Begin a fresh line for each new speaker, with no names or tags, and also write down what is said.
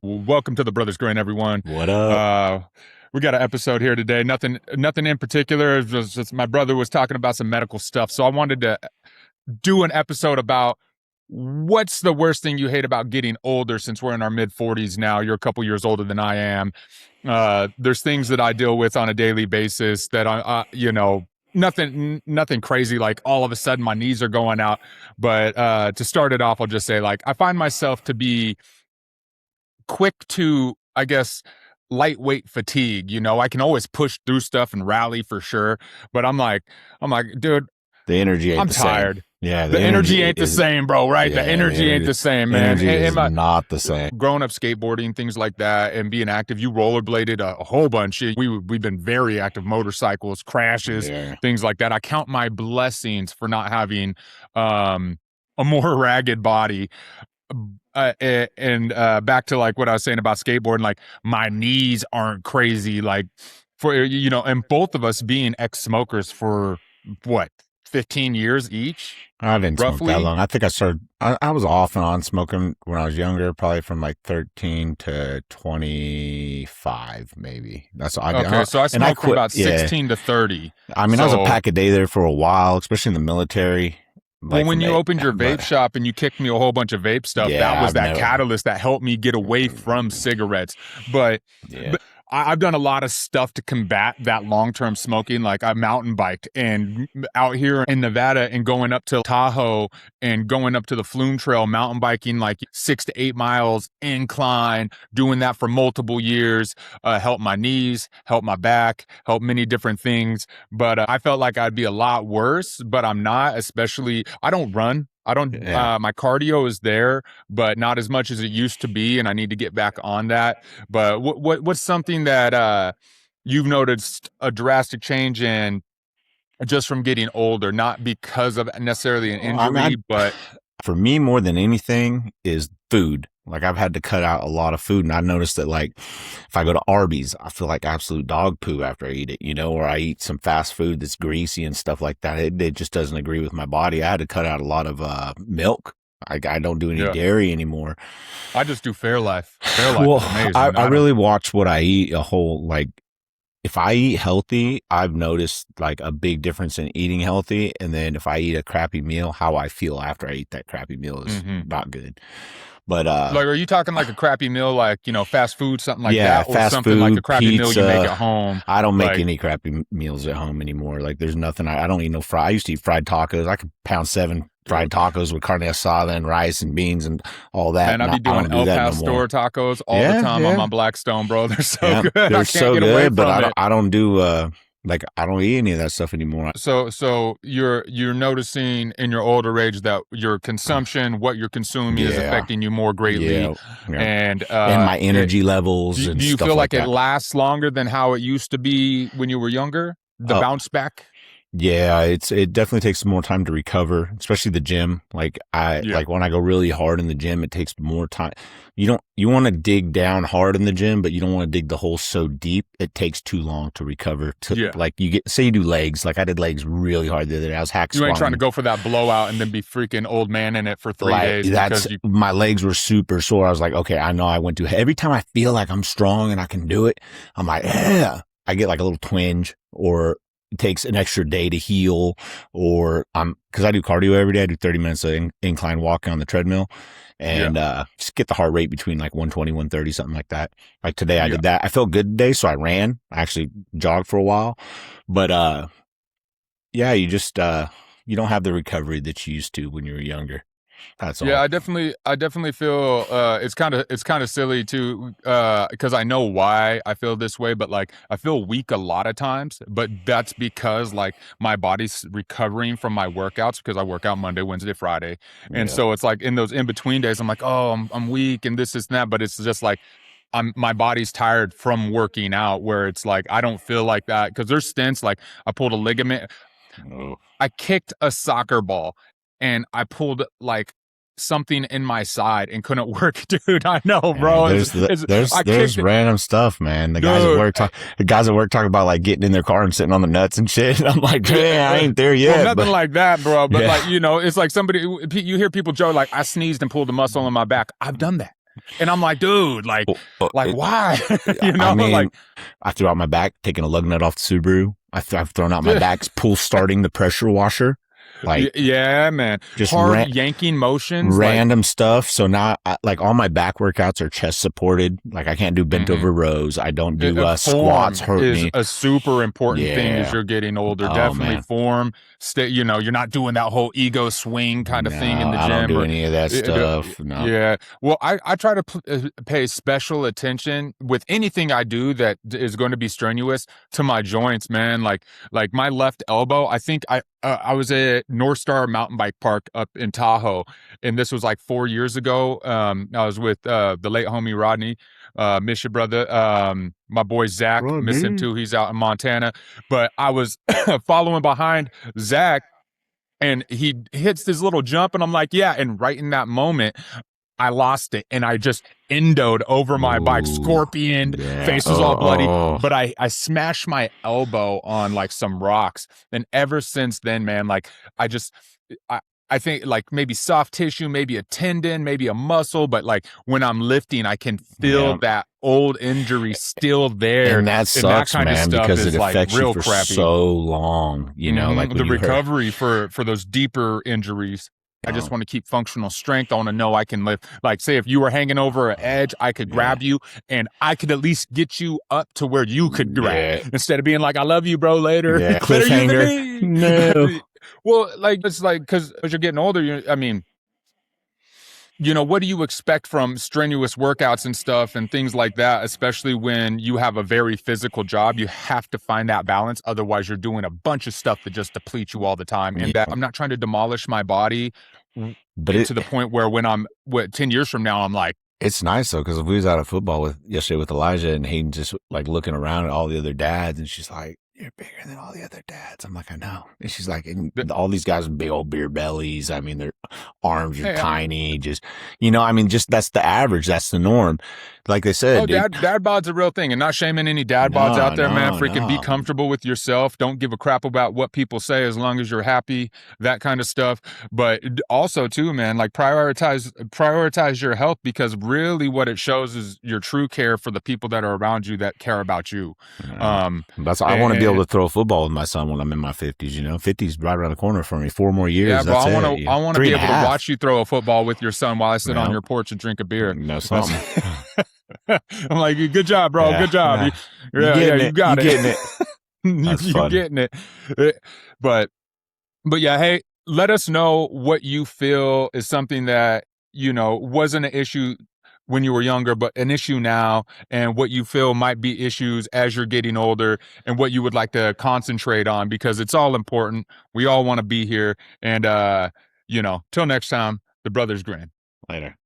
Welcome to the Brothers Grind, everyone.
What up?
We got an episode here today. Nothing in particular. It was just my brother was talking about some medical stuff, so I wanted to do an episode about what's the worst thing you hate about getting older. Since we're in our mid-40s now, you're a couple years older than I am. There's things that I deal with on a daily basis that nothing crazy, like all of a sudden my knees are going out. But to start it off, I'll just say, like, I find myself to be quick to, I guess, lightweight fatigue. I can always push through stuff and rally for sure, but I'm like, dude,
The energy ain't
I'm
the
tired.
same. Yeah,
The energy ain't the same, bro. Right?
Yeah,
the energy ain't the same, man.
Energy is not the same.
Growing up skateboarding, things like that, and being active, you rollerbladed a whole bunch. We've been very active, motorcycles, crashes, things like that. I count my blessings for not having a more ragged body. And back to like what I was saying about skateboarding, like my knees aren't crazy, like and both of us being ex-smokers for what, 15 years each.
I didn't
roughly
smoke that long. I think I started. I was off and on smoking when I was younger, probably from like 13 to 25, maybe. That's all I did.
Okay, so I smoked from about 16 to 30.
I mean, I was a pack a day there for a while, especially in the military.
Well, when you opened your vape shop and you kicked me a whole bunch of vape stuff, that was that catalyst that helped me get away from cigarettes. But I've done a lot of stuff to combat that long-term smoking. Like I mountain biked and out here in Nevada and going up to Tahoe and going up to the Flume Trail, mountain biking like 6 to 8 miles incline, doing that for multiple years, helped my knees, helped my back, helped many different things. But I felt like I'd be a lot worse, but I'm not, especially, I don't run. My cardio is there, but not as much as it used to be, and I need to get back on that. But what's something that you've noticed a drastic change in just from getting older, not because of necessarily an injury, but
for me, more than anything, is food. Like I've had to cut out a lot of food, and I noticed that like if I go to Arby's, I feel like absolute dog poo after I eat it, or I eat some fast food that's greasy and stuff like that. It just doesn't agree with my body. I had to cut out a lot of milk. I don't do any dairy anymore.
I just do Fairlife. Fairlife
well,
is amazing.
I really watch what I eat a whole, like, if I eat healthy, I've noticed like a big difference in eating healthy. And then if I eat a crappy meal, how I feel after I eat that crappy meal is not good. But
like, are you talking like a crappy meal, like fast food, something like that, or
fast
something
food,
like a crappy
pizza,
meal you make at home?
I don't make any crappy meals at home anymore. Like, there's nothing. I don't eat no fried. I used to eat fried tacos. I could pound 7 fried tacos with carne asada and rice and beans and all that.
And I be doing El Pastor tacos all the time on my Blackstone, bro. They're so good.
They're so good, but I don't do. Like I don't eat any of that stuff anymore.
So you're noticing in your older age that your consumption, what you're consuming, is affecting you more greatly, and
my energy levels.
Do you feel like it lasts longer than how it used to be when you were younger? The bounce back.
Yeah, it definitely takes more time to recover, especially the gym. Like like when I go really hard in the gym, it takes more time. You want to dig down hard in the gym, but you don't want to dig the hole so deep. It takes too long to recover. Like say you do legs. Like I did legs really hard the other day. I was hack squatting.
You ain't trying to go for that blowout and then be freaking old man in it for 3 days.
My legs were super sore. I was like, okay, I know I went too. Every time I feel like I'm strong and I can do it, I'm like, yeah. I get like a little twinge, or it takes an extra day to heal, or because I do cardio every day. I do 30 minutes of incline walking on the treadmill, and just get the heart rate between like 120, 130, something like that. Like today I did that. I felt good today, so I ran. I actually jogged for a while, but you just you don't have the recovery that you used to when you were younger. That's all.
Yeah, I definitely feel it's kind of silly too, because I know why I feel this way, but like I feel weak a lot of times, but that's because like my body's recovering from my workouts, because I work out Monday, Wednesday, Friday, and so it's like in those in between days I'm like, oh, I'm weak and this and that, but it's just like my body's tired from working out, where it's like I don't feel like that, because there's stints like I pulled a ligament. I kicked a soccer ball and I pulled like something in my side and couldn't work, dude. I know, bro.
There's random stuff, man. The guys at work talk about like getting in their car and sitting on the nuts and shit. And I'm like, I ain't there yet.
Well, nothing like that, bro. But like, it's like you hear people joke like, I sneezed and pulled a muscle in my back. I've done that. And I'm like, dude, like why? You know,
I mean,
like
I threw out my back, taking a lug nut off the Subaru. I've thrown out my back, pull starting the pressure washer. Like,
yeah, man,
just
hard yanking motions,
random stuff. So now, like, all my back workouts are chest supported. Like, I can't do bent over rows. I don't do squats. Hurt
is
me.
a super important thing as you're getting older. Definitely
man.
form. You know, you're not doing that whole ego swing kind of thing in the gym.
I don't do any of that stuff. No.
Yeah. Well, I try to pay special attention with anything I do that is going to be strenuous to my joints, man. Like my left elbow. I think I was at North Star Mountain Bike Park up in Tahoe, and this was like 4 years ago. I was with the late homie Rodney, miss your brother. My boy Zach, miss him too. He's out in Montana. But I was following behind Zach, and he hits this little jump, and I'm like, yeah. And right in that moment, I lost it, and I just endoed over my bike, scorpion, face was all bloody, but I smashed my elbow on like some rocks. And ever since then, man, like I think like maybe soft tissue, maybe a tendon, maybe a muscle, but like when I'm lifting, I can feel that old injury still there.
And that sucks, and that kind of stuff because it affects you for so long, you know, like
the recovery for those deeper injuries. I just want to keep functional strength. I want to know I can lift. Like, say if you were hanging over an edge, I could grab you, and I could at least get you up to where you could grab instead of being like, "I love you, bro." Later,
cliffhanger. No.
Well, like it's like because as you're getting older, I mean, you know, what do you expect from strenuous workouts and stuff and things like that, especially when you have a very physical job? You have to find that balance. Otherwise, you're doing a bunch of stuff that just depletes you all the time. And that I'm not trying to demolish my body, but to the point where when I'm 10 years from now, I'm like,
it's nice though, because we was out of football yesterday with Elijah, and Hayden just like looking around at all the other dads, and she's like, "You're bigger than all the other dads." I'm like, "I know." And she's like, and all these guys with big old beer bellies. I mean, their arms are tiny. Just, you know, I mean, just that's the average. That's the norm. Like they said,
dad bod's a real thing, and not shaming any dad bods out there, man. Freaking be comfortable with yourself. Don't give a crap about what people say as long as you're happy, that kind of stuff. But also too, man, like prioritize your health, because really what it shows is your true care for the people that are around you that care about you.
That's I want to be able to throw a football with my son when I'm in my 50s, you know. 50s right around the corner for me. 4 more years.
Yeah, bro, I want to be able to watch you throw a football with your son while I sit on your porch and drink a beer.
No, something.
I'm like, good job, bro. Good job. You got it.
Getting it.
You're getting it. But yeah, hey, let us know what you feel is something that, you know, wasn't an issue when you were younger, but an issue now, and what you feel might be issues as you're getting older, and what you would like to concentrate on, because it's all important. We all want to be here. And, you know, till next time, the brothers grin.
Later.